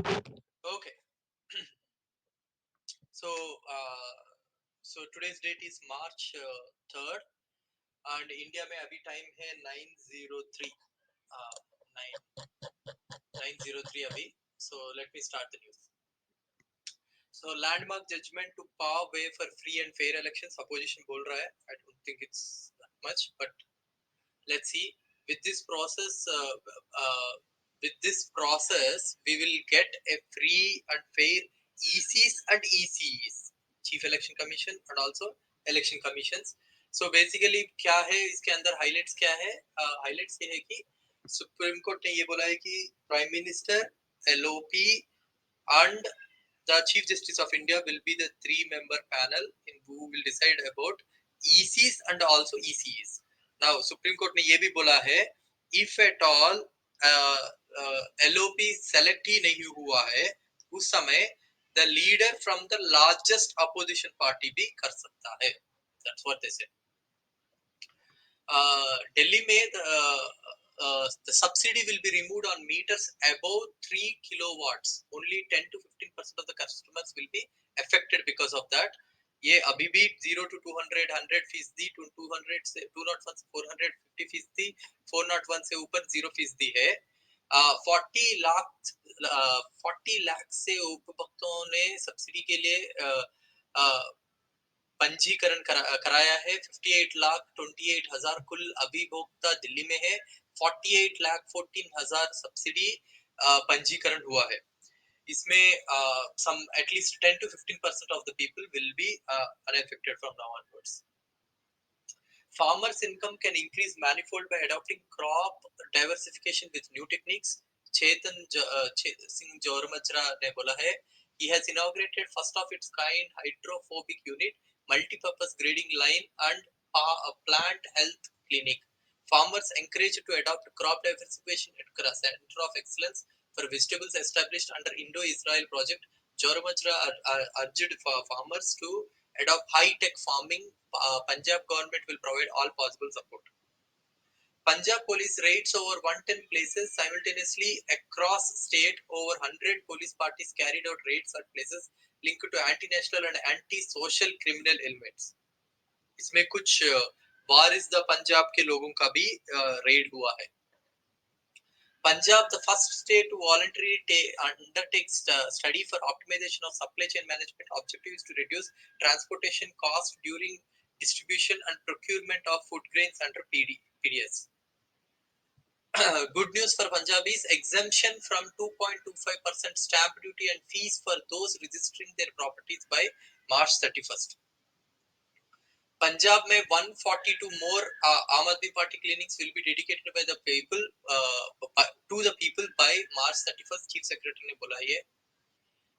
Okay. So, today's date is March 3rd and India में अभी time है 9:03 9 9:03 अभी. So let me start the news. So landmark judgment to pave way for free and fair elections. Opposition बोल रहा है. I don't think it's that much, but let's see. With this process, uh, we will get a free and fair ECs and ECs, Chief Election Commission and also election commissions. So basically क्या है इसके अंदर highlights क्या है? Highlights ये है कि supreme court ने ये बोला है कि prime minister, LOP and the Chief Justice of India will be the three-member panel in who will decide about ECs and also ECs. Now Supreme Court ने ये भी बोला है if at all LOP select ही नहीं हुआ है उस समय the leader from the largest opposition party भी कर सकता है. That's what they said. Delhi में the subsidy will be removed on meters above 3 kilowatts. Only 10 to 15% of the customers will be affected because of that. ये अभी भी 0 to 200 100% 200 से 201 से 450% 401 से ऊपर 0% है. 40 लाख 40 लाख से उपभोक्ताओं ने सब्सिडी के लिए पंजीकरण कराया है. 58,28,000 कुल अभिभोक्ता दिल्ली में है. 48,14,000 सब्सिडी पंजीकरण हुआ है. इसमें some at least 10 to 15% of the people will be unaffected from now onwards. Farmers' income can increase manifold by adopting crop diversification with new techniques. Chetan Singh Jormachra ने बोला है he has inaugurated first of its kind hydrophobic unit, multi-purpose grading line and plant health clinic. Farmers encouraged to adopt crop diversification at Center of Excellence for Vegetables established under Indo-Israel project. Jormachra urged farmers to adopt high-tech farming. Punjab government will provide all possible support. Punjab police raids over 110 places simultaneously across state. Over 100 police parties carried out raids at places linked to anti-national and anti-social criminal elements. इसमें कुछ वारिस the Punjab के लोगों का भी red हुआ है. Punjab, the first state to voluntarily undertake study for optimization of supply chain management. Objective is to reduce transportation cost during distribution and procurement of food grains under PDS. Good news for Punjabis, exemption from 2.25% stamp duty and fees for those registering their properties by March 31st. Punjab में 142 more Aam Aadmi Party clinics will be dedicated by the people to the people by March 31st. Chief Secretary ने बोला ये.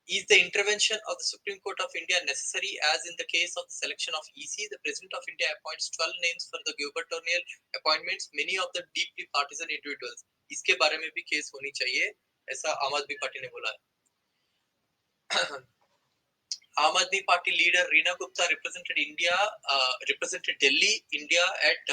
Is the intervention of the Supreme Court of India necessary as in the case of the selection of EC? The President of India appoints 12 names for the gubernatorial appointments, many of the deeply partisan individuals. इसके बारे में भी case होनी चाहिए ऐसा आम आदमी party ने बोला है. Aam Aadmi Party leader Reena Gupta represented Delhi, India at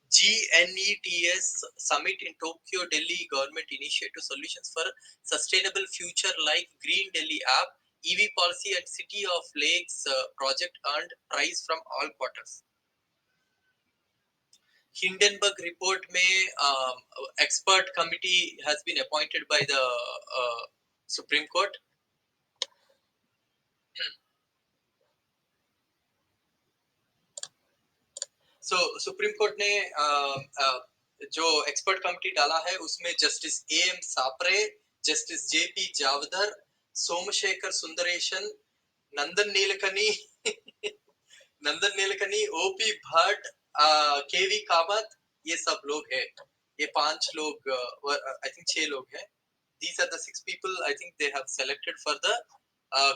GNETS summit in Tokyo. Delhi government initiated solutions for sustainable future like Green Delhi app, EV policy and City of Lakes project earned prize from all quarters. Hindenburg report में expert committee has been appointed by the Supreme Court. So supreme court ने जो expert committee डाला है उसमें justice AM Sapre, justice JP Javadhar, Somasekhar Sundaresan, Nandan Nilekani OP Bhatt, KV Kamath, ये सब लोग हैं. ये 5 लोग I think 6 लोग हैं. These are the 6 people I think they have selected for the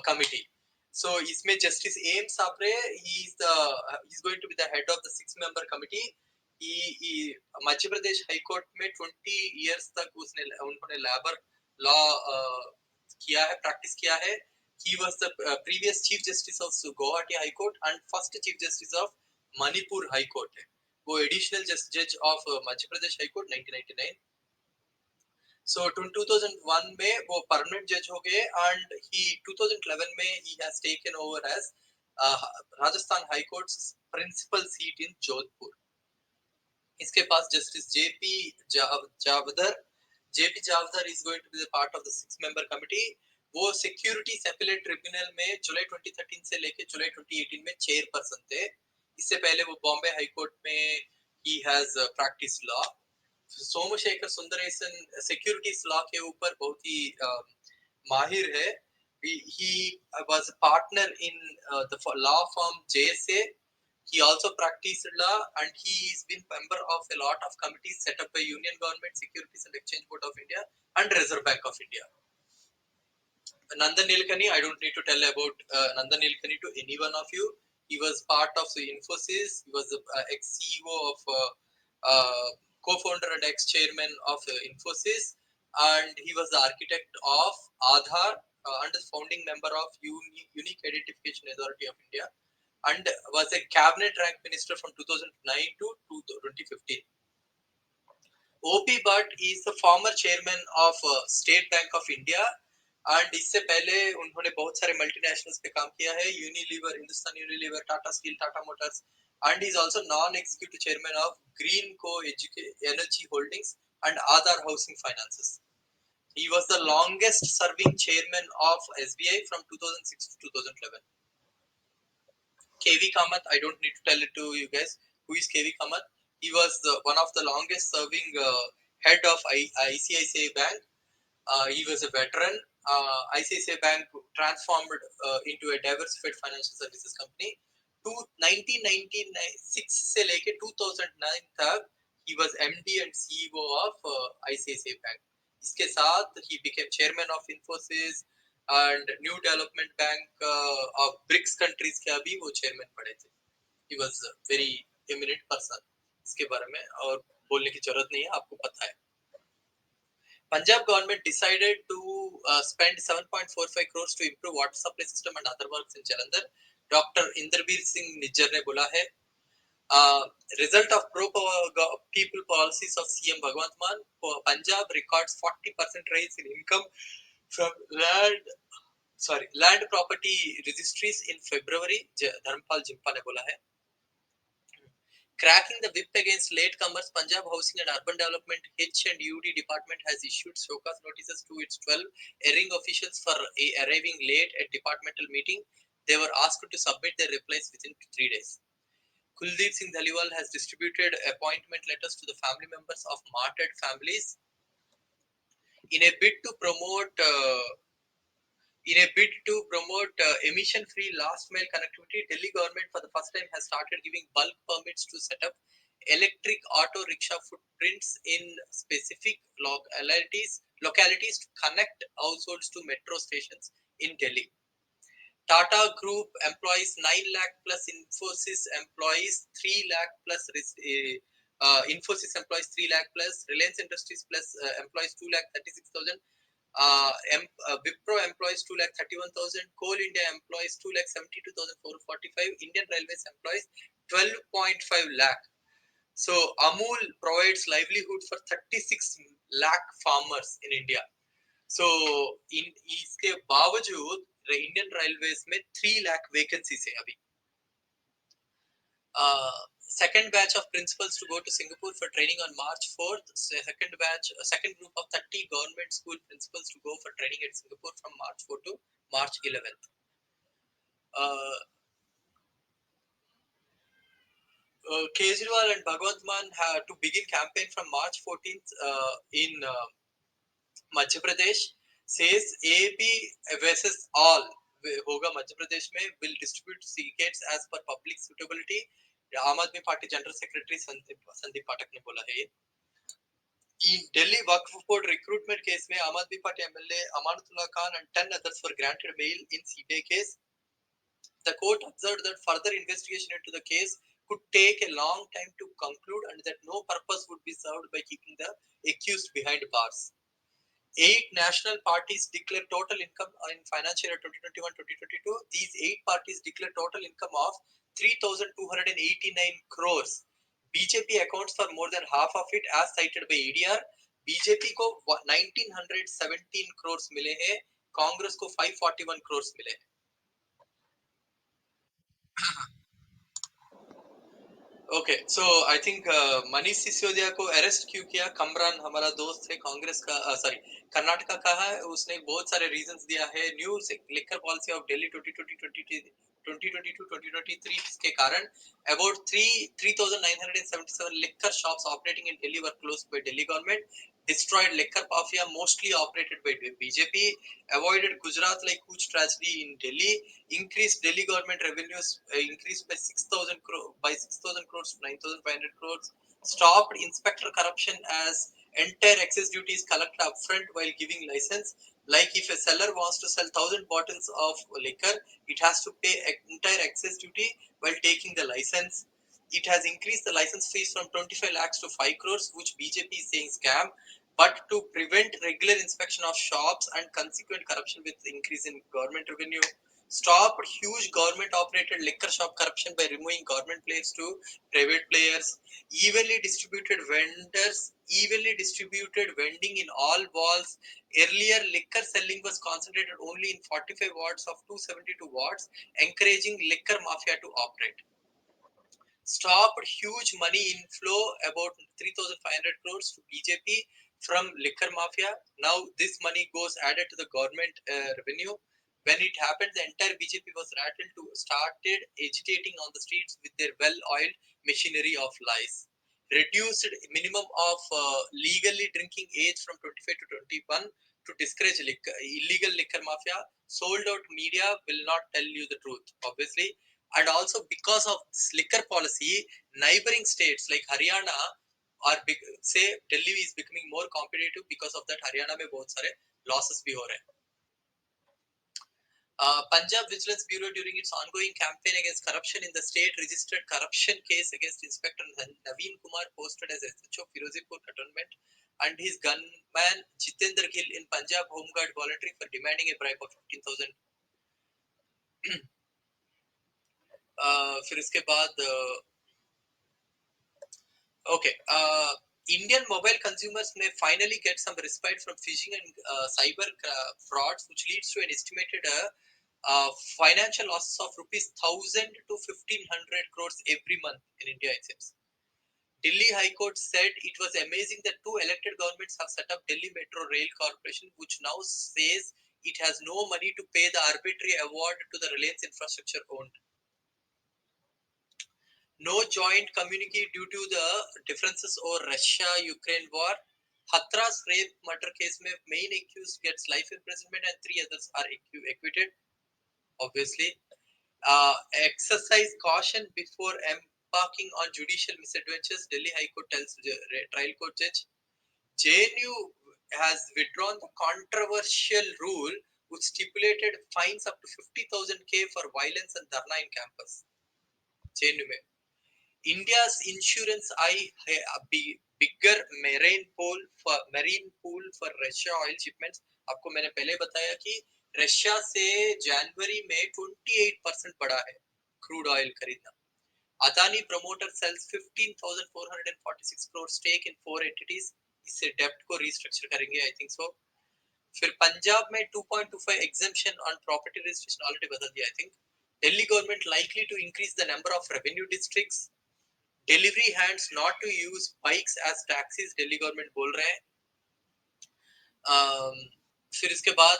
committee. So इसमें justice AM सापरे he's going to be the head of the 6-member committee. Madhya Pradesh high court में 20 years तक उन्होंने लेबर लॉ किया है, practice किया है. He was the previous chief justice of Guwahati High Court and first chief justice of Manipur High Court. वो additional judge of Madhya Pradesh High Court 1999. सो 2001 में वो परमानेंट जज हो गए एंड ही 2011 में ही has taken over as Rajasthan high court principal seat in Jodhpur. इसके पास justice Javadhar JP Javadhar is going to be the part of the 6 member committee. वो securities appellate tribunal में जुलाई 2013 से लेके जुलाई 2018 में चेयरपर्सन थे. इससे पहले वो बॉम्बे हाई कोर्ट में ही has practice law. Somasekhar Sundaresan securities law के ऊपर बहुत ही माहिर है. He was a partner in the law firm JSA. He also practiced law and he has been member of a lot of committees set up by Union Government, Securities and Exchange Board of India and Reserve Bank of India. Nandan Nilekani, I don't need to tell about Nandan Nilekani to any one of you. He was part of the Infosys. He was the ex-CEO of, co-founder and ex-chairman of Infosys, and he was the architect of Aadhaar and the founding member of Unique Identification Authority of India, and was a cabinet rank minister from 2009 to 2015. OP Bhatt is the former chairman of State Bank of India and इससे पहले उन्होंने बहुत सारे multinationals पे काम किया है. Unilever, Hindustan Unilever, Tata steel, Tata motors, and is also non executive chairman of green co energy holdings and Aadhaar housing finances. He was the longest serving chairman of SBI from 2006 to 2011. KV Kamath, I don't need to tell it to you guys. Who is KV Kamath? He was one of the longest serving head of ICICI Bank. He was a veteran. ICICI Bank transformed into a diversified financial services company. To 1996 से लेके 2009 तक he was MD and CEO of ICICI Bank. इसके साथ he became chairman of Infosys and New Development Bank of BRICS countries के अभी वो chairman पड़े थे. He was a very eminent person. इसके बारे में और बोलने की जरूरत नहीं है, आपको पता है. Punjab government decided to spend 7.45 crores to improve water supply system and other works in Jalandhar. Dr. Inderbir Singh Nijjar ने बोला है. Result of pro people policies of CM Bhagwant Mann, Punjab records 40% rise in income from land property registries in February. Dharampal Jimpa ने बोला है. Cracking the whip against latecomers, Punjab Housing and Urban Development H&UD Department has issued showcase notices to its 12 erring officials for arriving late at departmental meeting. They were asked to submit their replies within 3 days. Kuldeep Singh Dhaliwal has distributed appointment letters to the family members of martyred families in a bid to promote emission-free last-mile connectivity. Delhi government for the first time has started giving bulk permits to set up electric auto rickshaw footprints in specific localities to connect households to metro stations in Delhi. Tata Group employs 9 lakh plus, Infosys employs 3 lakh plus. Infosys employs 3 lakh plus. Reliance Industries plus employs 2 lakh 36,000. Wipro employs 2 lakh 31,000. Coal India employs 2 lakh 72,445. Indian Railways employs 12.5 lakh. So Amul provides livelihood for 36 lakh farmers in India. So इसके बावजूद Indian railways में 3 lakh vacancies है अभी. Second batch of principals to go to Singapore for training on March 4th. Second group of 30 government school principals to go for training at Singapore from March 4th to March 11th. Kejriwal and Bhagwant Mann have to begin campaign from March 14th in Madhya Pradesh. says AB versus all होगा मध्य प्रदेश में. will distribute tickets as per public suitability. आम आदमी party general secretary Sandeep पाठक ने बोला है. In Delhi Waqf Board recruitment case में आम आदमी party MLA Amanatullah Khan and 10 others were granted bail in CBI case. The court observed that further investigation into the case could take a long time to conclude and that no purpose would be served by keeping the accused behind bars. 8 national parties declare total income in financial year 2021-2022. These 8 parties declare total income of 3,289 crores. BJP accounts for more than half of it as cited by ADR. BJP को 1917 करोड़ मिले हैं, कांग्रेस को 541 करोड़ मिले हैं। Okay, so I think Manish Sisodia को arrest क्यों किया? कमरान हमारा दोस्त है कांग्रेस का, सॉरी कर्नाटका का है, उसने बहुत सारे रीजंस दिया है। New liquor policy of Delhi 2022-2023 के कारण about 3977 liquor shops operating in Delhi were closed by Delhi government, destroyed liquor mafia mostly operated by BJP, avoided Gujarat like huge tragedy in Delhi, increased Delhi government revenues, increased by 6,000 crores to 9,500 crores, stopped inspector corruption as entire excess duty is collected upfront while giving license. Like if a seller wants to sell 1,000 bottles of liquor, it has to pay entire excess duty while taking the license. It has increased the license fees from 25 lakhs to 5 crores, which BJP is saying scam. But to prevent regular inspection of shops and consequent corruption with increase in government revenue, stopped huge government operated liquor shop corruption by removing government players to private players, evenly distributed vending in all malls. Earlier liquor selling was concentrated only in 45 wards of 272 wards, encouraging liquor mafia to operate. Stopped huge money inflow about 3,500 crores to BJP from liquor mafia. Now this money goes added to the government revenue. When it happened, the entire BJP was rattled to started agitating on the streets with their well-oiled machinery of lies. Reduced minimum of legally drinking age from 25 to 21 to discourage illegal liquor mafia. Sold out media will not tell you the truth, obviously. And also because of this liquor policy, neighboring states like Haryana are say Delhi is becoming more competitive. Because of that Haryana में बहुत सारे losses भी हो रहे हैं. Punjab Vigilance Bureau, during its ongoing campaign against corruption in the state, registered corruption case against Inspector Naveen Kumar, posted as SHO Firozipur Cantonment, and his gunman Jitendra Gill in Punjab Home Guard voluntary for demanding a bribe of 15,000. फिर इसके बाद okay, Indian mobile consumers may finally get some respite from phishing and cyber frauds, which leads to an estimated financial losses of rupees 1,000 to 1,500 crores every month in India, it seems. Delhi High Court said it was amazing that two elected governments have set up Delhi Metro Rail Corporation, which now says it has no money to pay the arbitrary award to the Reliance Infrastructure owned. No joint communique due to the differences over Russia-Ukraine war. Hathras rape murder case में main accused gets life imprisonment and 3 others are acquitted. Obviously, exercise caution before embarking on judicial misadventures. Delhi High Court tells trial court judge. JNU has withdrawn the controversial rule which stipulated fines up to 50,000 K for violence and dharna in campus. JNU में India's insurance bigger marine pool for Russia oil shipments. आपको मैंने पहले बताया कि Russia से जनवरी में 28% बढ़ा है क्रूड ऑयल खरीदना. Adani promoter sells 15,446 crore stake in 4 entities. इससे डेप्ट को रीस्ट्रक्चर करेंगे, आई थिंक सो. फिर पंजाब में 2.25 exemption on property registration already बता दिया, I think. Delhi government likely to increase the number of revenue districts. Delivery hands not to use bikes as taxis, Delhi government बोल रहे हैं. फिर इसके बाद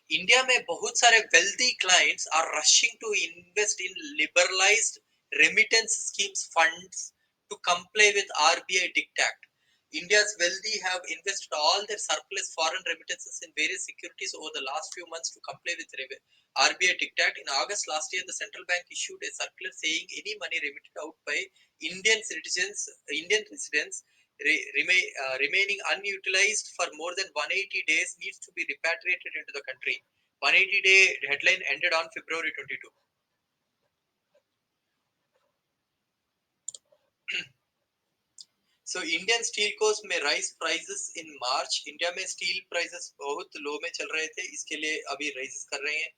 इंडिया में बहुत सारे wealthy clients are rushing to invest in liberalized remittance schemes funds to comply with RBI diktat. India's wealthy have invested all their surplus foreign remittances in various securities over the last few months to comply with RBI diktat. In August last year, the central bank issued a circular saying any money remitted out by Indian residents remaining unutilized for more than 180 days needs to be repatriated into the country. 180-day deadline ended on February 22. So Indian steel coast may rise prices in March. India में steel prices बहुत low में चल रहे थे, इसके लिए अभी raises कर रहे हैं.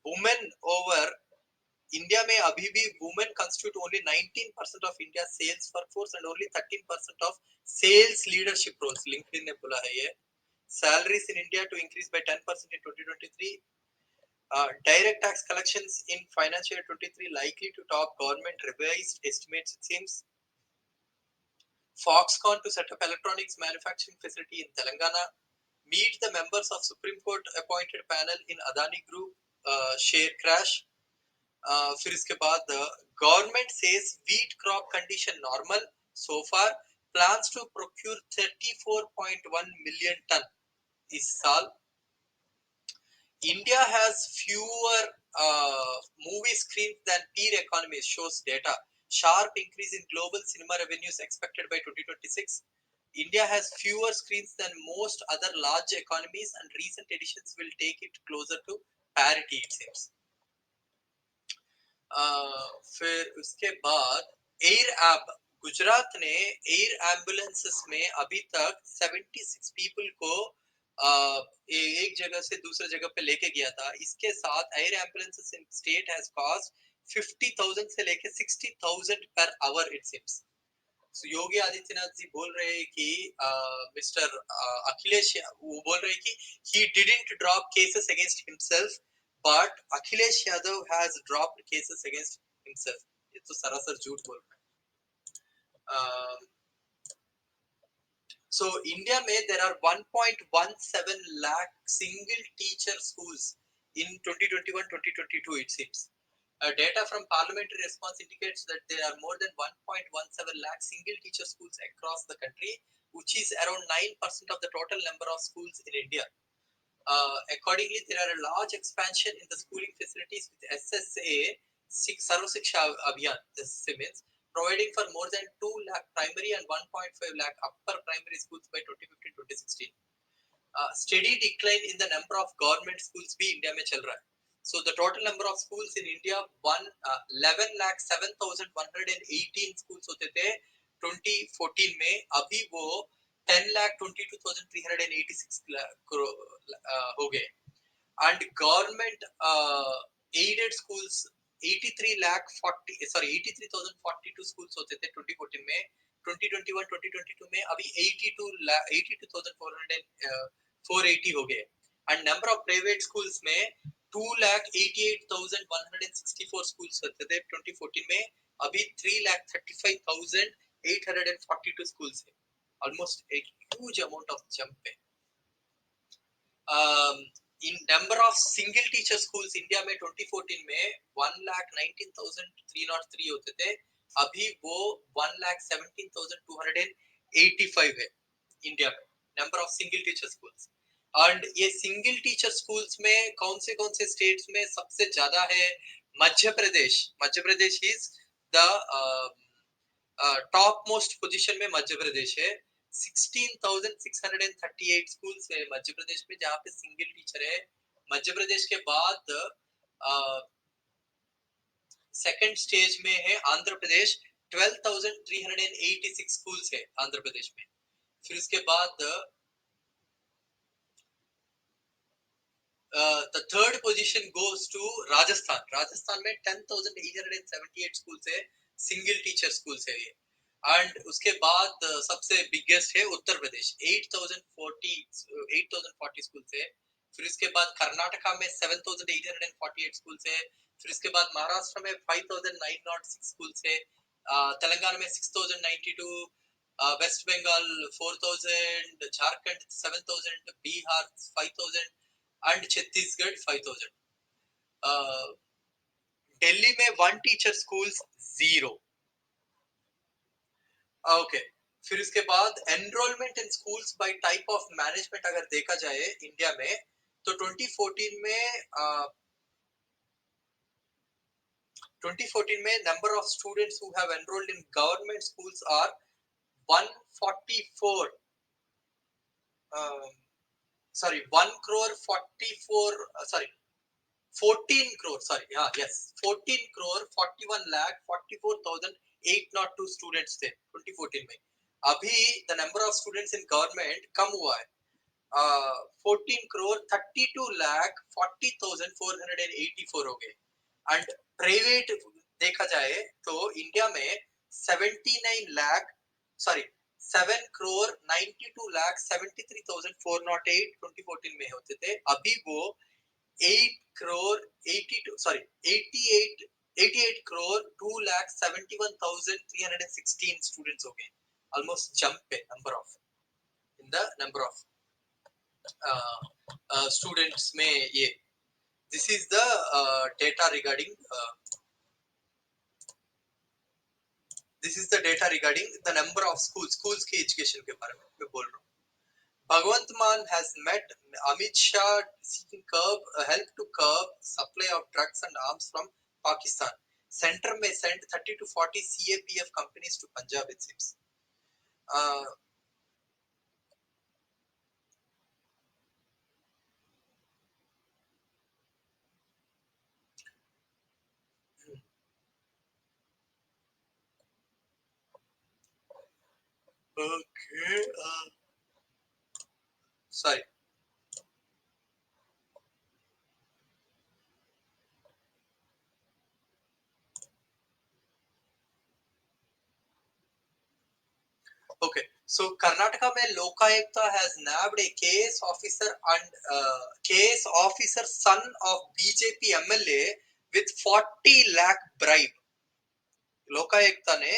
Women over इंडिया में अभी भी women constitute only 19% of India's sales workforce and only 13% of sales leadership roles. LinkedIn ने बोला है ये. Salaries in India to increase by 10% in 2023. Direct tax collections in financial year 23 likely to top government revised estimates, it seems. Foxconn to set up electronics manufacturing facility in Telangana. Meet the members of Supreme Court appointed panel in Adani Group share crash. फिर इसके बाद government says wheat crop condition normal so far, plans to procure 34.1 million ton इस साल. India has fewer movie screens than peer economies, shows data. Sharp increase in global cinema revenues expected by 2026. India has fewer screens than most other large economies, and recent editions will take it closer to parity, it seems. फिर उसके बाद air app, Gujarat ने air ambulances में अभी तक 76 people को एक जगह से दूसरे जगह पे लेके गया था. इसके साथ air ambulances in state has cost 50,000 से लेके 60,000 per hour it seems. So, Yogi Adityanath ji बोल रहे हैं कि मिस्टर अखिलेश, वो बोल रहे हैं कि he didn't drop cases against himself, but Akhilesh Yadav has dropped cases against himself. ये तो सरासर झूठ बोल रहा है. So India में there are 1.17 lakh single teacher schools in 2021-2022 it seems. Data from parliamentary response indicates that there are more than 1.17 lakh single teacher schools across the country, which is around 9% of the total number of schools in India. Accordingly, there are a large expansion in the schooling facilities with SSA, Sarva Shiksha Abhiyan, SSA means, providing for more than 2 lakh primary and 1.5 lakh upper primary schools by 2015-2016. Steady decline in the number of government schools भी India में चल रहा है. So the total number of schools in India 11,07,118 schools होते थे 2014 में, अभी वो 10,22,386 हो गए. And government aided schools 83,042 schools होते थे 2014 में. 2021-2022 में अभी 82,480 हो गए. And number of private schools में 2,88,164 schools होते थे 2014 में, अभी 3,35,842 schools है. Almost a huge amount of jump है. In number of single teacher schools India में 2014 में 1,19,303 होते थे, अभी वो 1,17,285 है इंडिया में number of single teacher schools. And ये सिंगल टीचर स्कूल्स में कौन से स्टेट्स में सबसे ज्यादा है? Madhya Pradesh is the top most position में मध्य प्रदेश है. 16,638 स्कूल्स है मध्य प्रदेश में जहाँ पे सिंगल टीचर है. मध्य प्रदेश के बाद सेकंड स्टेज में है आंध्र प्रदेश, 12,386 स्कूल्स है आंध्र प्रदेश में. फिर उसके बाद the third position goes to Rajasthan में 10,878 स्कूल्स है, सिंगल टीचर स्कूल्स है ये. एंड उसके बाद सबसे बिगेस्ट है उत्तर प्रदेश, 8,040 स्कूल्स है. फिर इसके बाद कर्नाटका में 7,848 स्कूल्स है. फिर इसके बाद महाराष्ट्र में 5,906 स्कूल्स है. तेलंगाना में 6,092, वेस्ट बंगाल 4,000, झारखंड 7,000, बिहार 5,000 and छत्तीसगढ़ 5,000. दिल्ली में 1 टीचर स्कूल्स 0. ओके. फिर इसके बाद enrolment in schools by type of management अगर देखा जाए इंडिया में तो 2014 में number of students who have enrolled in government schools are 144 1 crore 44 14 crore 14 crore 41 lakh 44,802 students थे 2014 में. अभी the number of students in government कम हुआ है, 14 crore 32 lakh 40,484 हो गए. एंड प्राइवेट देखा जाए तो इंडिया में 79 लाख, सॉरी 7 crore 92 lakh 73,408 2014 में होते थे, अभी वो 8 crore 82, sorry 88 88 crore 2 lakh 71,316 students हो गए, ऑलमोस्ट जंप है number of in the number of students में ये this is the data regarding this is the data regarding the number of schools की एजुकेशन के बारे में मैं बोल रहा हूँ. Bhagwant Mann has met Amit Shah seeking help to curb supply of drugs and arms from Pakistan. Center may send 30 to 40 CAPF companies to Punjab, it seems. Uh, okay. Sorry. Okay. So Karnataka mein Lokayukta has nabbed a case officer son of BJP MLA with 40 lakh bribe. Lokayukta ने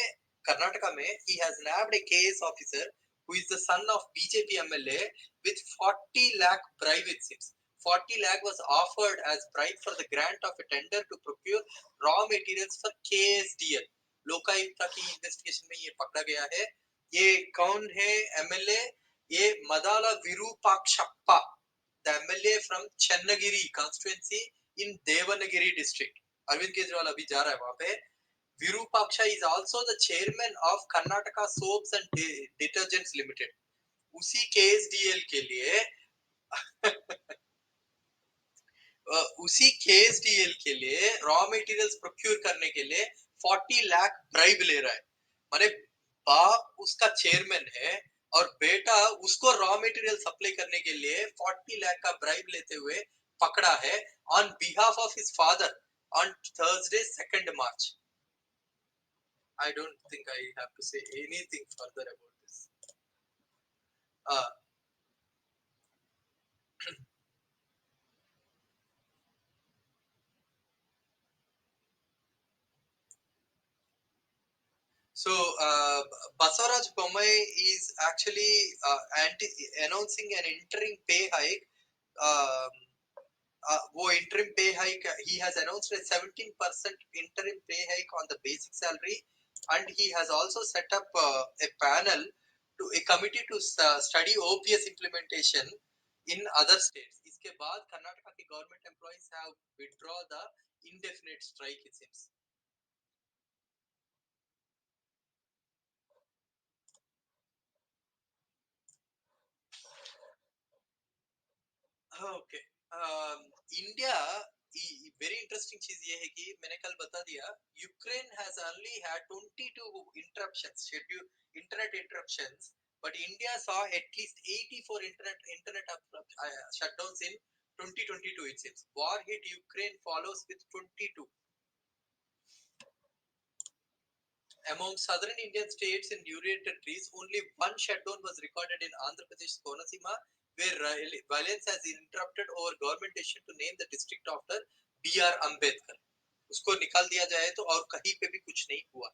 कर्नाटका में he has nabbed a case officer who is the son of BJP MLA with 40 lakh bribe, it seems. 40 lakh was offered as bribe for the grant of a tender to procure raw materials for KSDL. Lokayukta की investigation में ये पकड़ा गया है. ये कौन है MLA? ये मदाला विरूपाक्षप्पा, the MLA from Chennagiri constituency in Devanagiri district. Arvind Kejriwal अभी जा रहा है वहां पे. Virupaksha is also the chairman of Karnataka Soaps and Detergents Limited. उसी KSDL के लिए उसी KSDL के लिए रॉ मटेरियल्स प्रोक्योर करने के लिए 40 लाख ब्राइब ले रहा है. माने बाप उसका चेयरमैन है और बेटा उसको रॉ मटेरियल सप्लाई करने के लिए 40 लाख का ब्राइब लेते हुए पकड़ा है on behalf of his father on Thursday 2 March. I don't think I have to say anything further about this. Uh, so Basavaraj Bommai is actually announcing an interim pay hike. Um, वो interim pay hike, he has announced a 17% interim pay hike on the basic salary, and he has also set up a panel to a committee to study OPS implementation in other states. इसके बाद कर्नाटका के government employees have withdraw the indefinite strike, it seems. Okay. India very interesting चीज ये है कि मैंने कल बता दिया, Ukraine has only had 22 interruptions, schedule internet interruptions, but India saw at least 84 internet shutdowns in 2022, it seems. War hit Ukraine follows with 22. Among southern Indian states and union territories, only one shutdown was recorded in Andhra Pradesh Konaseema, where violence has interrupted over government decision to name the district after B.R. Ambedkar. उसको निकाल दिया जाए तो और कहीं पे भी कुछ नहीं हुआ.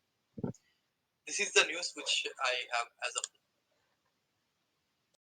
This is the news which I have as of now.